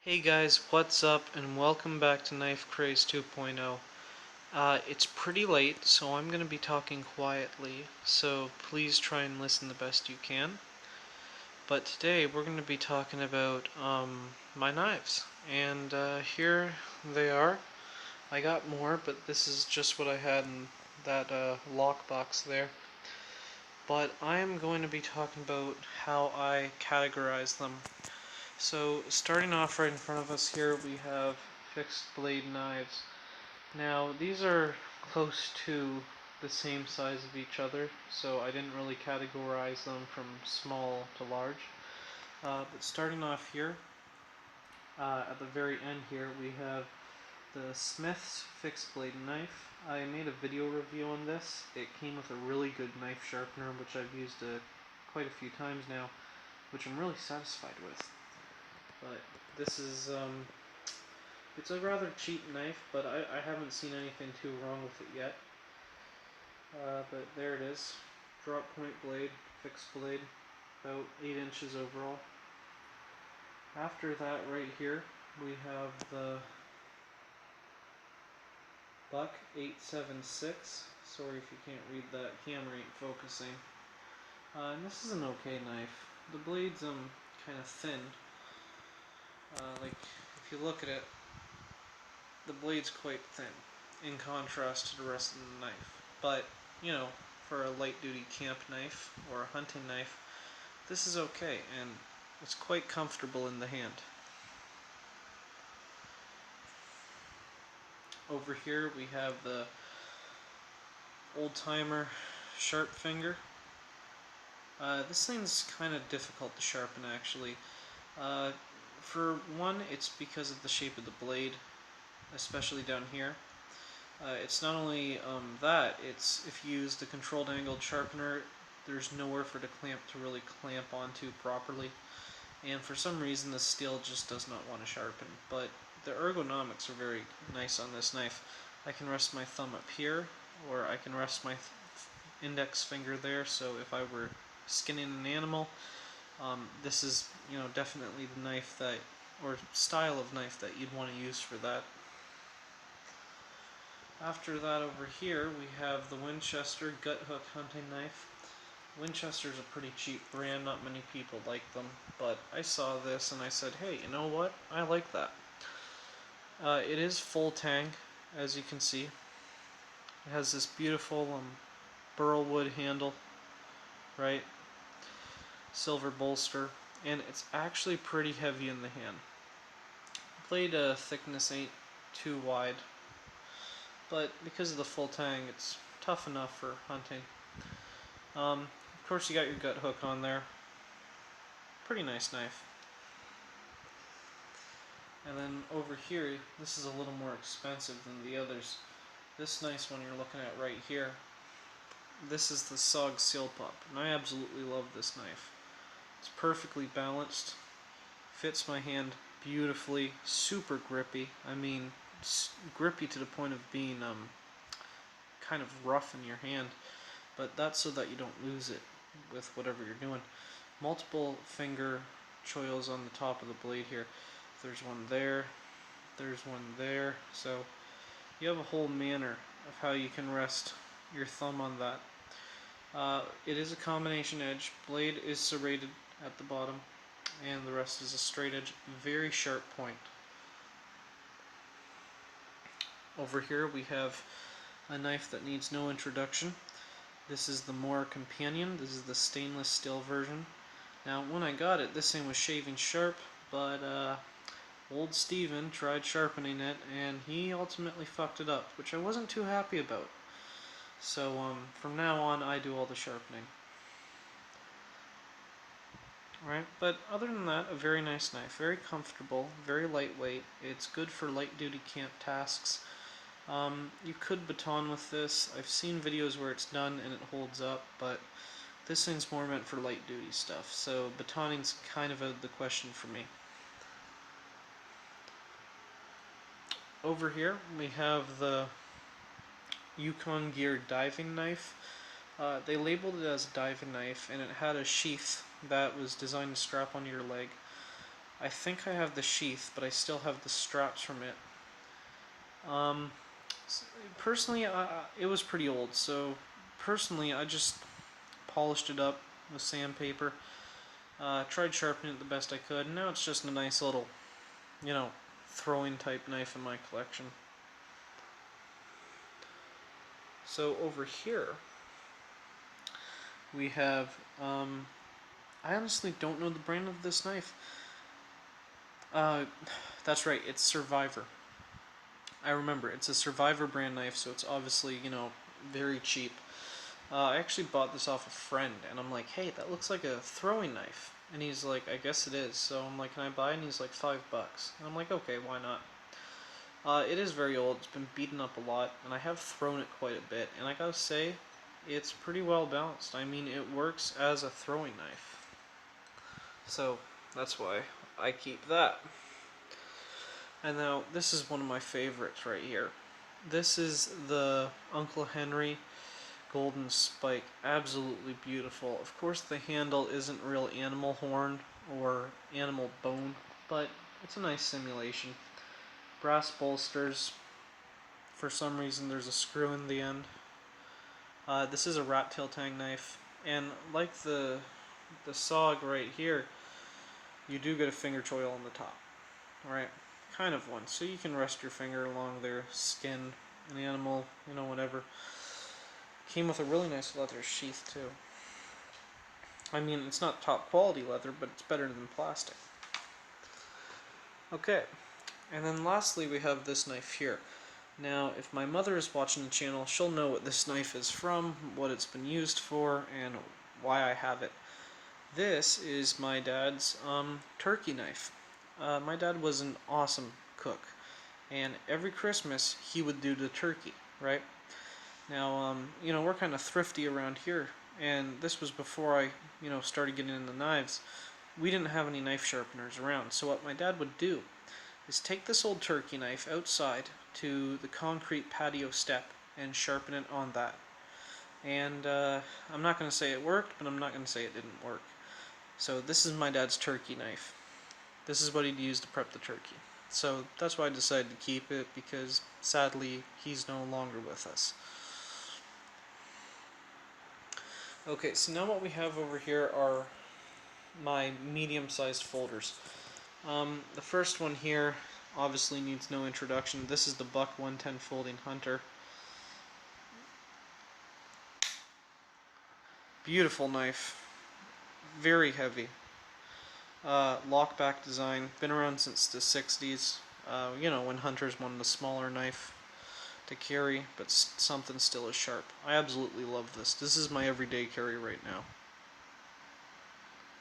Hey guys, what's up and welcome back to Knife Craze 2.0. It's pretty late, so I'm going to be talking quietly, so please try and listen the best you can. But today we're going to be talking about my knives, and here they are. I got more, but this is just what I had in that lockbox there. But I am going to be talking about how I categorize them. So starting off right in front of us here, we have fixed blade knives. Now these are close to the same size of each other, so I didn't really categorize them from small to large. But starting off here, at the very end here, we have the Smith's fixed blade knife. I made a video review on this. It came with a really good knife sharpener, which I've used quite a few times now, which I'm really satisfied with. But this is, it's a rather cheap knife, but I haven't seen anything too wrong with it yet. But there it is. Drop point blade, fixed blade, about 8 inches overall. After that right here, we have the Buck 876. Sorry if you can't read that, camera ain't focusing. And this is an okay knife. The blade's kind of thin. Like, if you look at it, the blade's quite thin, in contrast to the rest of the knife. But, you know, for a light duty camp knife or a hunting knife, this is okay, and it's quite comfortable in the hand. Over here we have the old timer sharp finger. This thing's kind of difficult to sharpen actually. For one, it's because of the shape of the blade, especially down here. It's not only that, it's if you use the controlled angled sharpener, there's nowhere for the clamp to really clamp onto properly. And for some reason the steel just does not want to sharpen. But the ergonomics are very nice on this knife. I can rest my thumb up here, or I can rest my index finger there, so if I were skinning an animal, this is, you know, definitely the knife that, or style of knife that you'd want to use for that. After that over here we have the Winchester gut hook hunting knife. Winchester's a pretty cheap brand, not many people like them, but I saw this and I said, hey, you know what, I like that. It is full tang, as you can see. It has this beautiful burl wood handle, right? Silver bolster, and it's actually pretty heavy in the hand. Blade thickness ain't too wide, but because of the full tang, it's tough enough for hunting. Of course you got your gut hook on there. Pretty nice knife. And then over here, this is a little more expensive than the others. This nice one you're looking at right here, this is the SOG Seal Pup, and I absolutely love this knife. It's perfectly balanced, fits my hand beautifully, super grippy. I mean, grippy to the point of being kind of rough in your hand, but that's so that you don't lose it with whatever you're doing. Multiple finger choils on the top of the blade here. There's one there, there's one there, so you have a whole manner of how you can rest your thumb on that. It is a combination edge. Blade is serrated at the bottom, and the rest is a straight edge, very sharp point. Over here we have a knife that needs no introduction. This is the Moore Companion. This is the stainless steel version. Now when I got it, this thing was shaving sharp, but old Steven tried sharpening it and he ultimately fucked it up, which I wasn't too happy about. So from now on I do all the sharpening. Alright, but other than that, a very nice knife. Very comfortable, very lightweight. It's good for light duty camp tasks. You could baton with this. I've seen videos where it's done and it holds up, but this thing's more meant for light duty stuff, so batoning's kind of out of the question for me. Over here we have the Yukon Gear diving knife. They labeled it as a diving knife, and it had a sheath that was designed to strap onto your leg. I think I have the sheath, but I still have the straps from it. Um, Personally, it was pretty old, so personally, I just polished it up with sandpaper. Tried sharpening it the best I could, and now it's just a nice little, you know, throwing type knife in my collection. So over here, we have, I honestly don't know the brand of this knife. Uh, that's right, it's Survivor. I remember, it's a Survivor brand knife, so it's obviously, very cheap. I actually bought this off a friend, and I'm like, hey, that looks like a throwing knife. And he's like, I guess it is. So I'm like, can I buy it? And he's like, $5. And I'm like, okay, why not? It is very old, it's been beaten up a lot, and I have thrown it quite a bit. And I gotta say, it's pretty well balanced. I mean, it works as a throwing knife. So that's why I keep that. And now, this is one of my favorites right here. This is the Uncle Henry Golden Spike. Absolutely beautiful. Of course, the handle isn't real animal horn or animal bone, but it's a nice simulation. Brass bolsters. For some reason, there's a screw in the end. This is a rat tail tang knife, and like the SOG right here, you do get a finger choil on the top. Alright, kind of one. So you can rest your finger along their skin, an animal, whatever. Came with a really nice leather sheath too. I mean, it's not top quality leather, but it's better than plastic. Okay, and then lastly we have this knife here. Now, if my mother is watching the channel, she'll know what this knife is from, what it's been used for, and why I have it. This is my dad's turkey knife. My dad was an awesome cook, and every Christmas he would do the turkey, right? Now, we're kind of thrifty around here, and this was before I, started getting into knives. We didn't have any knife sharpeners around, so what my dad would do is take this old turkey knife outside to the concrete patio step and sharpen it on that. And I'm not going to say it worked, but I'm not going to say it didn't work. So this is my dad's turkey knife. This is what he'd use to prep the turkey. So that's why I decided to keep it, because sadly he's no longer with us. Okay, so now what we have over here are my medium-sized folders. The first one here obviously needs no introduction. This is the Buck 110 Folding Hunter. Beautiful knife. Very heavy. Lockback design. Been around since the 60s. When hunters wanted a smaller knife to carry, but something still as sharp. I absolutely love this. This is my everyday carry right now.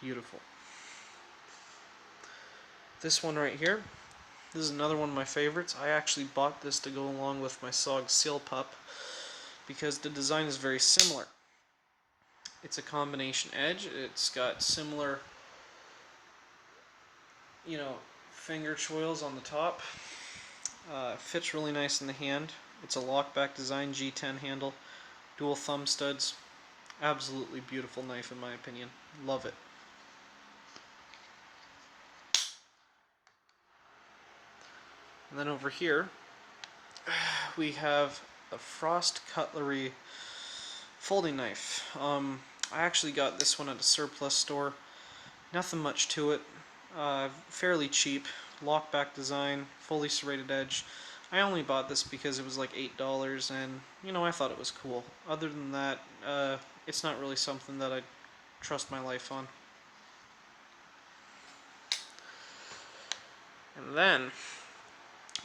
Beautiful. This one right here, this is another one of my favorites. I actually bought this to go along with my SOG Seal Pup because the design is very similar. It's a combination edge. It's got similar, finger choils on the top. Fits really nice in the hand. It's a lockback design, G10 handle, dual thumb studs. Absolutely beautiful knife in my opinion. Love it. And then over here, we have a Frost Cutlery folding knife. I actually got this one at a surplus store. Nothing much to it. Fairly cheap. Lockback design, fully serrated edge. I only bought this because it was like $8 and, I thought it was cool. Other than that, it's not really something that I'd trust my life on. And then,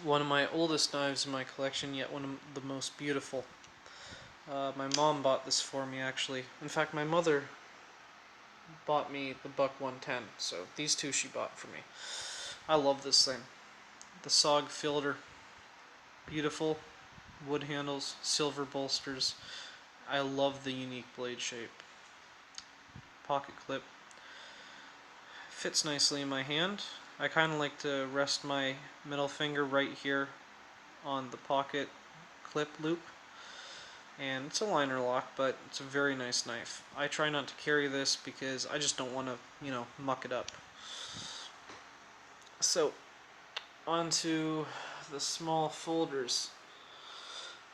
one of my oldest knives in my collection, yet one of the most beautiful. My mom bought this for me actually. In fact, my mother bought me the Buck 110, so these two she bought for me. I love this thing. The SOG Fielder, beautiful wood handles, silver bolsters. I love the unique blade shape. Pocket clip. Fits nicely in my hand. I kind of like to rest my middle finger right here on the pocket clip loop. And it's a liner lock, but it's a very nice knife. I try not to carry this because I just don't want to, muck it up. So, onto the small folders.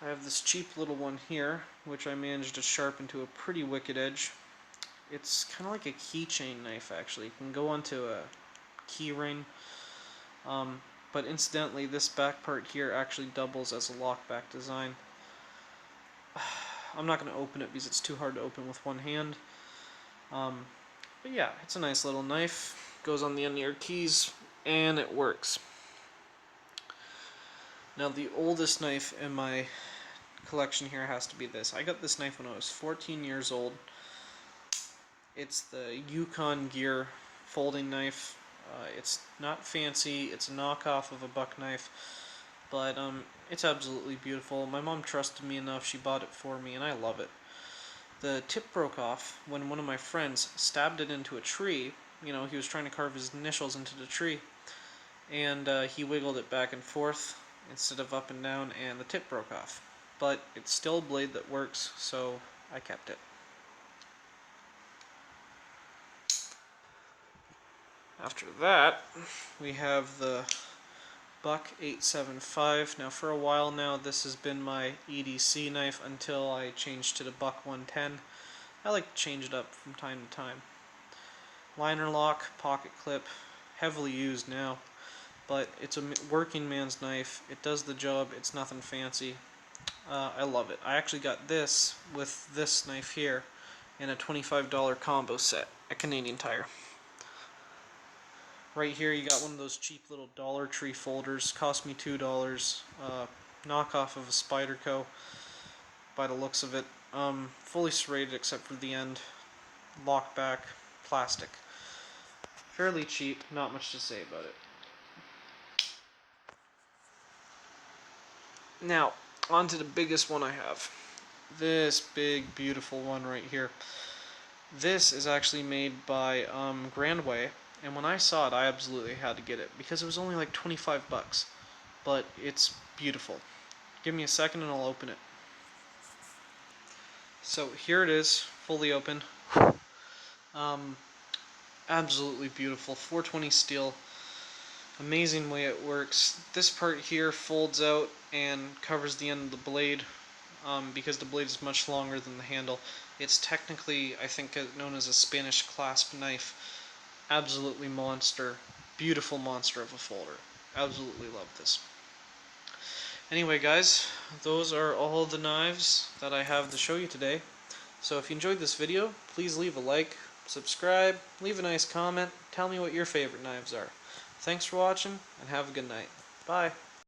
I have this cheap little one here, which I managed to sharpen to a pretty wicked edge. It's kind of like a keychain knife, actually. It can go onto a key ring. But incidentally, this back part here actually doubles as a lockback design. I'm not going to open it because it's too hard to open with one hand. But yeah, it's a nice little knife. Goes on the end of your keys, and it works. Now, the oldest knife in my collection here has to be this. I got this knife when I was 14 years old. It's the Yukon Gear folding knife. It's not fancy. It's a knockoff of a buck knife, but it's absolutely beautiful. My mom trusted me enough. She bought it for me, and I love it. The tip broke off when one of my friends stabbed it into a tree. You know, he was trying to carve his initials into the tree, and he wiggled it back and forth instead of up and down, and the tip broke off. But it's still a blade that works, so I kept it. After that, we have the Buck 875. Now, for a while now, this has been my EDC knife until I changed to the Buck 110. I like to change it up from time to time. Liner lock, pocket clip, heavily used now, but it's a working man's knife. It does the job. It's nothing fancy. I love it. I actually got this with this knife here in a $25 combo set at Canadian Tire. Right here you got one of those cheap little Dollar Tree folders. Cost me $2. Knockoff of a Spyderco by the looks of it. Fully serrated except for the end. Lock back, plastic. Fairly cheap, not much to say about it. Now, on to the biggest one I have. This big, beautiful one right here. This is actually made by Grandway, and when I saw it, I absolutely had to get it because it was only like 25 bucks. But it's beautiful. Give me a second and I'll open it. So here it is, fully open. Absolutely beautiful, 420 steel. Amazing way it works. This part here folds out and covers the end of the blade because the blade is much longer than the handle. It's technically, I think, known as a Spanish clasp knife. Absolutely monster. Beautiful monster of a folder. Absolutely love this. Anyway guys, those are all the knives that I have to show you today. So if you enjoyed this video, please leave a like, subscribe, leave a nice comment, tell me what your favorite knives are. Thanks for watching, and have a good night. Bye.